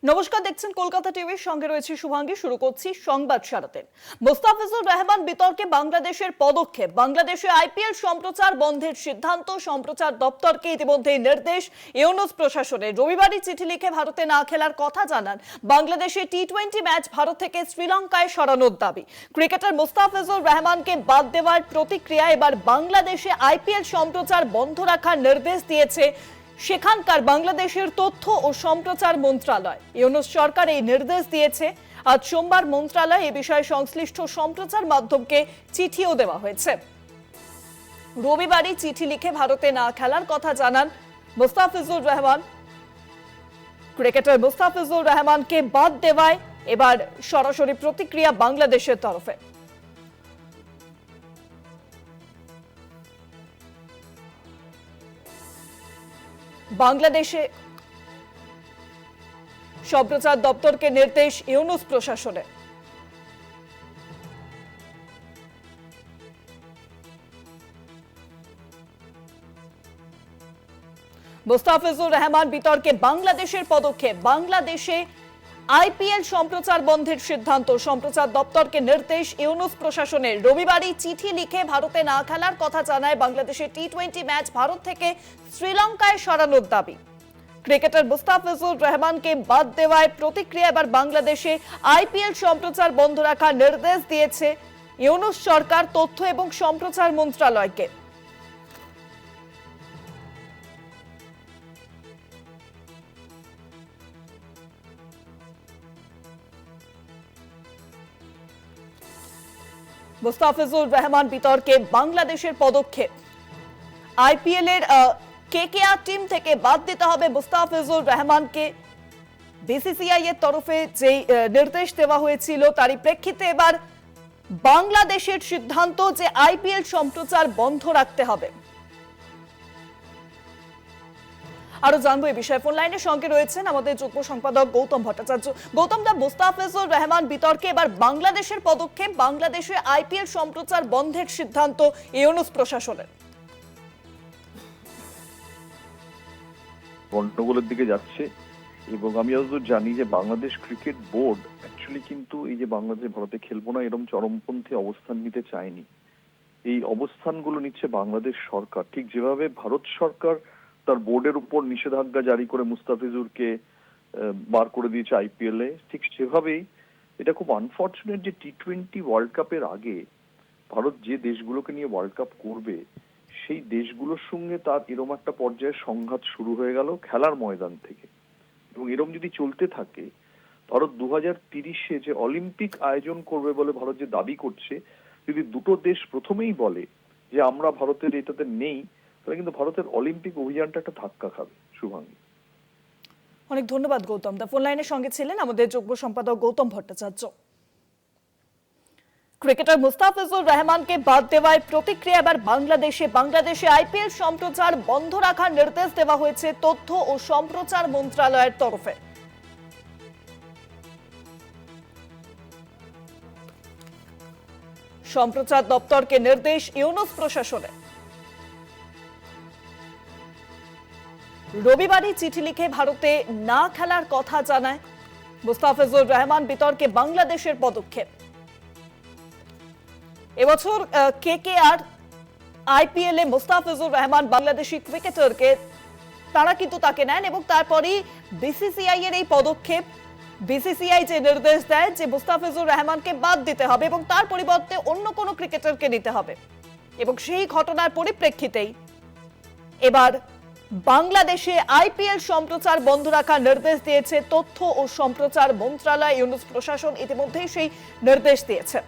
নমস্কার, দেখছেন কলকাতা টিভির সঙ্গে রয়েছে শুভাঙ্গী। শুরু করছি সংবাদ সারাতেন। মোস্তাফিজুর রহমান বিতর্কে বাংলাদেশের পদক্ষেপ। বাংলাদেশে আইপিএল সম্প্রচার বন্ধের সিদ্ধান্ত, সম্প্রচার দপ্তরকে ইতিমধ্যেই নির্দেশ। ইউনুস প্রশাসনের রবিবারই চিঠি লিখে ভারতে না খেলার কথা জানান। বাংলাদেশে টি-20 ম্যাচ ভারত থেকে শ্রীলঙ্কায় সরানোর দাবি। ক্রিকেটার মোস্তাফিজুর রহমানকে বাদ দেওয়ার প্রতিক্রিয়া। এবার বাংলাদেশে আইপিএল সম্প্রচার বন্ধ রাখার নির্দেশ দিয়েছে সেখানকার বাংলাদেশের তথ্য ও সম্প্রচার মন্ত্রণালয়। ইউনুস সরকার এই নির্দেশ দিয়েছে। আজ সোমবার মন্ত্রণালয় এ বিষয়ে সংশ্লিষ্ট সম্প্রচার মাধ্যমকে চিঠিও দেওয়া হয়েছে। রবিবারই চিঠি লিখে ভারতে না খেলার কথা জানান মোস্তাফিজুর রহমান। ক্রিকেটার মোস্তাফিজুর রহমানকে বাদ দেওয়ায় এবার সরাসরি প্রতিক্রিয়া বাংলাদেশের তরফে। বাংলাদেশে সম্প্রচার দপ্তরকে নির্দেশ ইউনুস প্রশাসনের। মোস্তাফিজুর রহমান বিতর্কে বাংলাদেশের পদক্ষেপ। বাংলাদেশে আইপিএল সম্প্রচার বন্ধের সিদ্ধান্ত, সম্প্রচার দপ্তরকে নির্দেশ ইউনুস প্রশাসনের। রবিবারই চিঠি লিখে ভারতে না খেলার কথা জানায় বাংলাদেশের টি-20 ম্যাচ ভারত থেকে শ্রীলঙ্কায় সরানোর দাবি। ক্রিকেটার মোস্তাফিজুর রহমানকে বাদ দেওয়ায় প্রতিক্রিয়া। এবার বাংলাদেশে আইপিএল সম্প্রচার বন্ধ রাখার নির্দেশ দিয়েছে ইউনুস সরকার তথ্য এবং সম্প্রচার মন্ত্রণালয়কে। মোস্তাফিজুর রহমান বিতর্কে বাংলাদেশের পদক্ষেপ। আইপিএল এর কেকেআর টিম থেকে বাদ দিতে হবে মোস্তাফিজুর রহমানকে। বিসিসিআই এর তরফে যে নির্দেশ দেওয়া হয়েছিল তারই প্রেক্ষিতে এবার বাংলাদেশের সিদ্ধান্ত যে আইপিএল সম্প্রচার বন্ধ রাখতে হবে। আরো জানবো এই বিষয়ে। ফোন লাইনের সঙ্গে রয়েছেন আমাদের যুগ্ম সম্পাদক গৌতম ভট্টাচার্য। গৌতম দা, মোস্তাফিজুর রহমান বিতর্কে এবার বাংলাদেশের পদক্ষেপ। বাংলাদেশে আইপিএল সম্প্রচার বন্ধের সিদ্ধান্ত ইউনুস প্রশাসনের। গন্ডগোলের দিকে যাচ্ছে এবং আমি যতদূর জানি যে বাংলাদেশ ক্রিকেট বোর্ড অ্যাকচুয়ালি কিন্তু এই যে বাংলাদেশ ভারতে খেলবো না এরকম চরমপন্থী অবস্থান নিতে চায়নি। এই অবস্থানগুলো নিচ্ছে বাংলাদেশ সরকার। ঠিক যেভাবে ভারত সরকার তার বোর্ডের উপর নিষেধাজ্ঞা জারি করে মুস্তাফিজুরকে বার করে দিয়েছে আইপিএল এ, ঠিক সেভাবেই এটা খুব আনফর্চুনেট যে টি-20 ওয়ার্ল্ড কাপের আগে ভারত যে দেশগুলোকে নিয়ে ওয়ার্ল্ড কাপ করবে সেই দেশগুলোর সঙ্গে তার এরম একটা পর্যায়ে সংঘাত শুরু হয়ে গেল খেলার ময়দান থেকে। এবং এরম যদি চলতে থাকে, ভারত 2030-এ যে অলিম্পিক আয়োজন করবে বলে ভারত যে দাবি করছে, যদি দুটো দেশ প্রথমেই বলে যে আমরা ভারতের এটাতে নেই, তাহলে কিন্তু ভারতের অলিম্পিক অভিযানটা একটা ধাক্কা খাবে। শুভাঙ্গী, অনেক ধন্যবাদ গৌতম দা। ফোন লাইনের সঙ্গে ছিলেন আমাদের যুগ্ম সম্পাদক গৌতম ভট্টাচার্য। ক্রিকেটার মোস্তাফিজুর রহমানকে বাদ দেওয়ায় প্রতিক্রিয়া এবার বাংলাদেশে আইপিএল সম্প্রচার বন্ধ রাখার নির্দেশ দেওয়া হয়েছে তথ্য ও সম্প্রচার মন্ত্রণালয়ের তরফে। সম্প্রচার দপ্তরকে নির্দেশ ইউনুস প্রশাসনের। রবিবারই চিঠি লিখে ভারতে না খেলার কথা জানায় মোস্তাফিজুর রহমান বিতর্কে বাংলাদেশের পদক্ষেপ। এবছর কেকেআর আইপিএল এ মোস্তাফিজুর রহমান বাংলাদেশি ক্রিকেটারকে তারা কিন্তু তাকে নেন এবং তারপরই বিসিসিআই এর এই পদক্ষেপ। বিসিসিআই যে নির্দেশ দেয় যে মোস্তাফিজুর রহমানকে বাদ দিতে হবে এবং তার পরিবর্তে অন্য কোনো ক্রিকেটারকে নিতে হবে, এবং সেই ঘটনার পরিপ্রেক্ষিতেই এবার বাংলাদেশে আইপিএল সম্প্রচার বন্ধ রাখার নির্দেশ দিয়েছে তথ্য ও সম্প্রচার মন্ত্রণালয়। ইউনুস প্রশাসন ইতিমধ্যেই সেই নির্দেশ দিয়েছে।